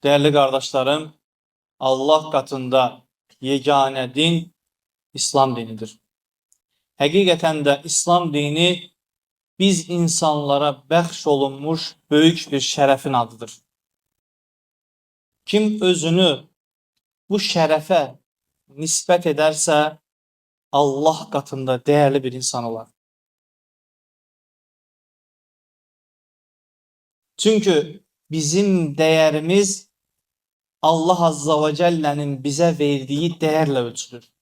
Değerli kardeşlerim, Allah katında yegane din İslam dinidir. Həqiqətən də İslam dini biz insanlara bəxş olunmuş böyük bir şərəfin adıdır. Kim özünü bu şərəfə nisbət edərsə, Allah katında değerli bir insan olar. Çünkü bizim değerimiz Allah Azza ve Celle'nin bize verdiği değerle ölçülür.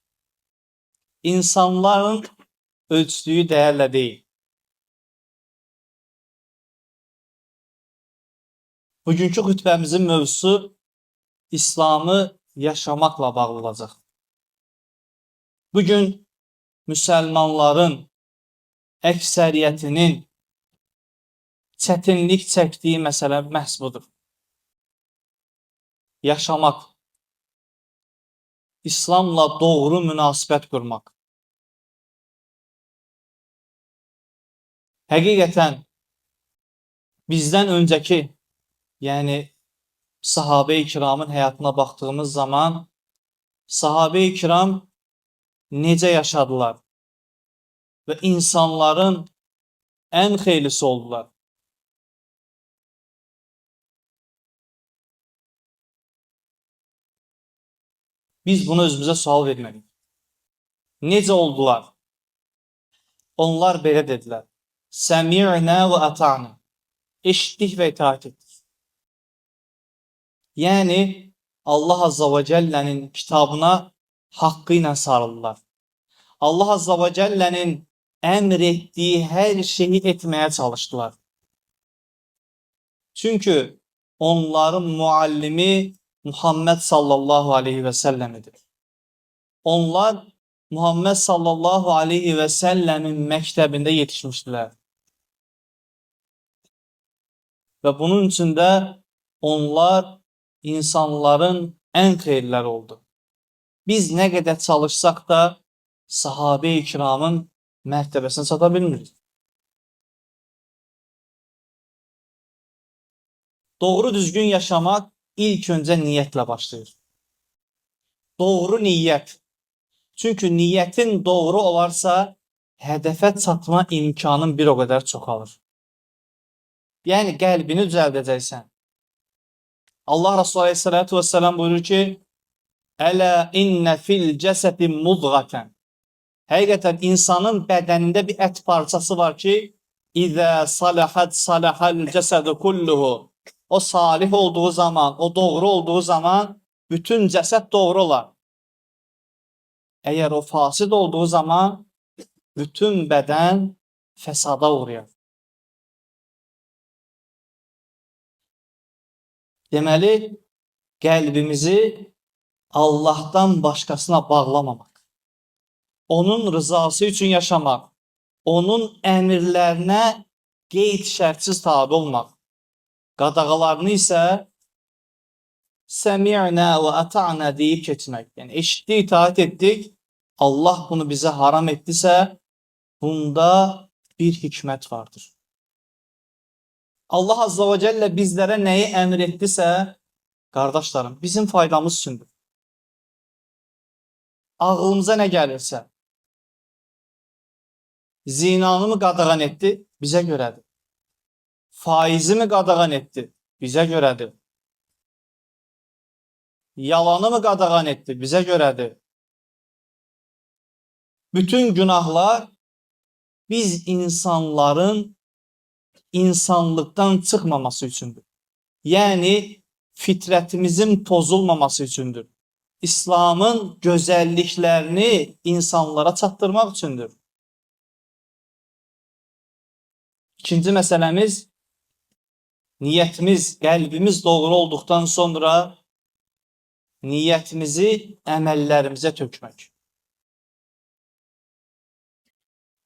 İnsanların ölçtüğü değerle değil. Bugünkü xütbəmizin mövzusu İslamı yaşamakla bağlı olacaq. Bugün Müslümanların əksəriyyətinin çətinlik çəkdiyi məsələ məhz budur. Yaşamak, İslamla doğru münasibət qurmaq. Həqiqətən bizdən öncəki, yəni sahabe-i kiramın həyatına baxdığımız zaman sahabe-i kiram necə yaşadılar və insanların ən xeylisi oldular. Biz bunu özümüzə sual verməliyik. Necə oldular? Onlar belə dedilər: Səmi'nə və ata'nə. Eşitdik və itaat etdik. Yəni Allah Azza və Cellə'nin kitabına haqqı ilə sarıldılar. Allah Azza və Cellə'nin əmr etdiyi hər şeyi etməyə çalışdılar. Çünkü onların muallimi Muhammed sallallahu aleyhi ve sellem'dir. Onlar Muhammed sallallahu aleyhi ve sellemin məktəbində yetişmişdilər. Ve bunun için de onlar insanların en xeyirləri oldu. Biz ne kadar çalışsak da sahabe-i kiramın mərtəbəsini çata bilmirik. Doğru düzgün yaşamak ilk önce niyetle başlayır. Doğru niyet. Çünkü niyetin doğru olarsa hedefe çatma imkanın bir o kadar çoxalır. Yani qəlbini düzəldəcəksən. Allah Resulü Aleyhisselatü Vesselam buyurur ki: Ələ innə fil cəsədi mudğətən. Həqiqətən insanın bədənində bir ət parçası var ki, İzə salahət salahəl cəsədi kulluhu. O salih olduğu zaman, o doğru olduğu zaman bütün cəsəd doğru olar. Eğer o fasid olduğu zaman bütün bədən fəsada uğrayar. Deməli, qəlbimizi Allah'tan başkasına bağlamamak, onun rızası için yaşamak, onun əmirlərinə qeyd şərtsiz tabi olmaq, qadağalarını isə səmi'nə və ata'nə deyib keçmək. Yəni eşitdik, itaat etdik. Allah bunu bize haram etdisə, bunda bir hikmət vardır. Allah Azza ve Celle bizlere neyi emir ettisə, kardeşlerim, bizim faydamız üçündür. Ağlımıza ne gelirse, zinanı mı qadağan etdi? Bize görədir. Faizi mi qadağan etdi? Bize görədir. Yalanı mı qadağan etdi? Bize görədir. Bütün günahlar biz insanların insanlıktan çıkmaması üçündür. Yani fitretimizin pozulmaması üçündür. İslam'ın güzelliklerini insanlara çatdırmaq üçündür. İkinci məsələmiz, niyetimiz, qəlbimiz doğru olduqdan sonra niyetimizi əməllərimizə tökmək.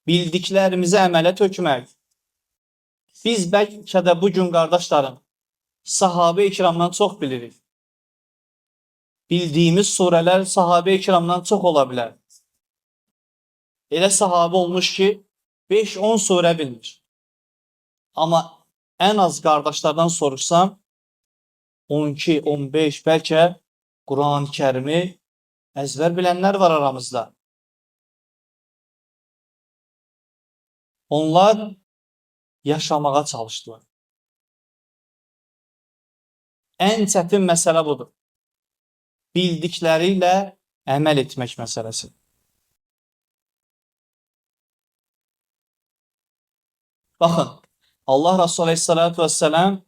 Bildiklərimizi əmələ tökmək. Biz bəlkə də bugün kardeşlerim sahabe-i kiramdan çox bilirik. Bildiğimiz sureler sahabe-i kiramdan çox ola bilər. Elə sahabe olmuş ki 5-10 sure bilmiş. Ama en az kardeşlerden sorursam 12, 15, bəlkə Quran-ı Kərimi əzbər bilənlər var aramızda. Onlar yaşamağa çalışdılar. Ən çətin məsələ budur. Bildikləri ilə əməl etmək məsələsi. Baxın, Allah Resulü Aleyhisselatü Vesselam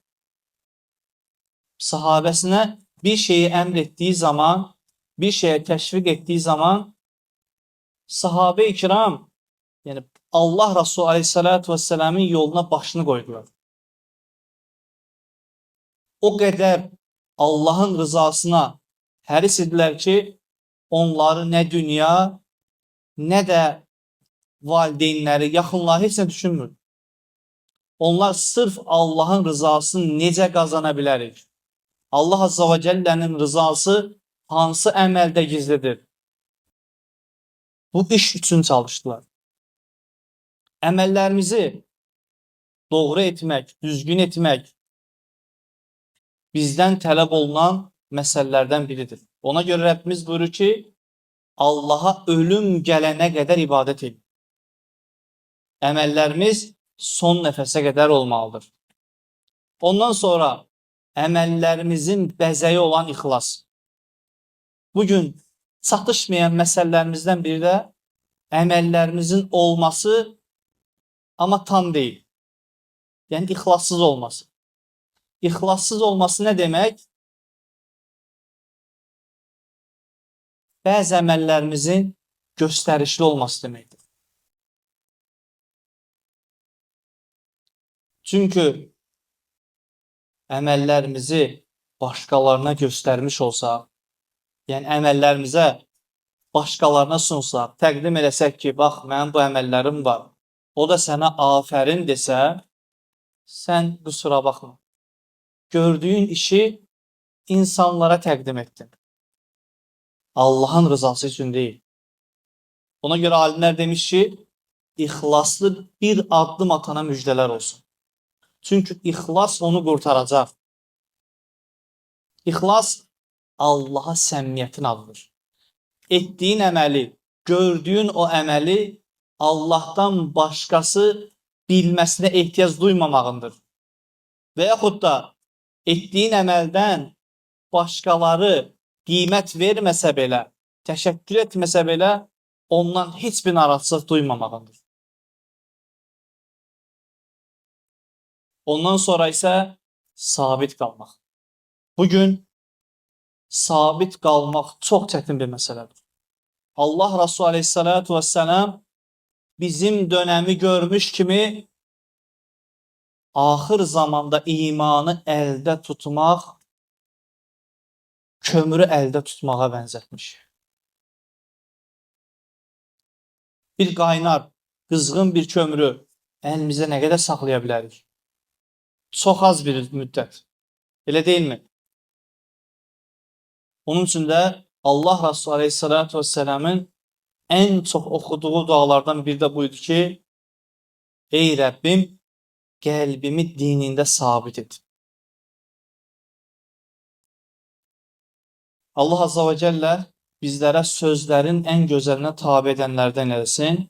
sahabəsinə bir şeyi əmr etdiyi zaman, bir şeye təşviq etdiyi zaman sahabe-i kiram, yəni Allah Resulü Aleyhisselatü Vesselam'ın yoluna başını qoydular. O qədər Allahın rızasına həris idilər ki, onları nə dünya, nə də valideynləri, yaxınları heç nə düşünmür. Onlar sırf Allahın rızasını necə qazana bilərik? Allah Azza və Cəllənin rızası hansı əməldə gizlidir? Bu iş üçün çalışdılar. Əməllərimizi doğru etmək, düzgün etmək bizdən tələb olunan məsələlərdən biridir. Ona görə Rəbbimiz buyurur ki, Allaha ölüm gələnə qədər ibadət edin. Əməllərimiz son nəfəsə qədər olmalıdır. Ondan sonra əməllərimizin bəzəyi olan ixlas. Bugün çatışmayan məsələlərimizdən biri də əməllərimizin olması, amma tam deyil. Yəni ixlassız olması. İxlassız olması nə demək? Bəzi əməllərimizin göstərişli olması deməkdir. Çünki əməllərimizi başqalarına göstərmiş olsaq, yəni əməllərimizə başqalarına sunsaq, təqdim eləsək ki, bax, mənim bu əməllərim var, o da sənə afərin desə, sən qüsura baxma. Gördüyün işi insanlara təqdim etdin. Allahın rızası üçün deyil. Ona görə alimlər demiş ki, ixlaslı bir addım atana müjdələr olsun. Çünki ixlas onu qurtaracaq. İxlas Allaha səmimiyyətin adıdır. Etdiyin əməli, gördüyün o əməli Allahdan başqası bilməsinə ehtiyac duymamağındır. Və yaxud da etdiyin əməldən başqaları qiymət verməsə belə, təşəkkür etməsə belə, ondan heç bir narahatlıq duymamağındır. Ondan sonra isə sabit qalmaq. Bugün sabit qalmaq çox çətin bir məsələdir. Allah Resulü Aleyhisselatü Vesselam bizim dönəmi görmüş kimi axır zamanda imanı əldə tutmaq, kömürü əldə tutmağa bənzətmiş. Bir qaynar, qızğın bir kömürü əlimizdə nə qədər saxlaya bilərik? Çox az bir müddət. Elə deyilmi? Onun üçün də Allah Resulü Aleyhisselatü Vesselam'ın ən çox oxuduğu dualardan biri də buydu ki, ey Rəbbim, qəlbimi dinində sabit et. Allah Azza və Cəllə bizlərə sözlərin ən gözəlinə tabi edənlərdən eləsin.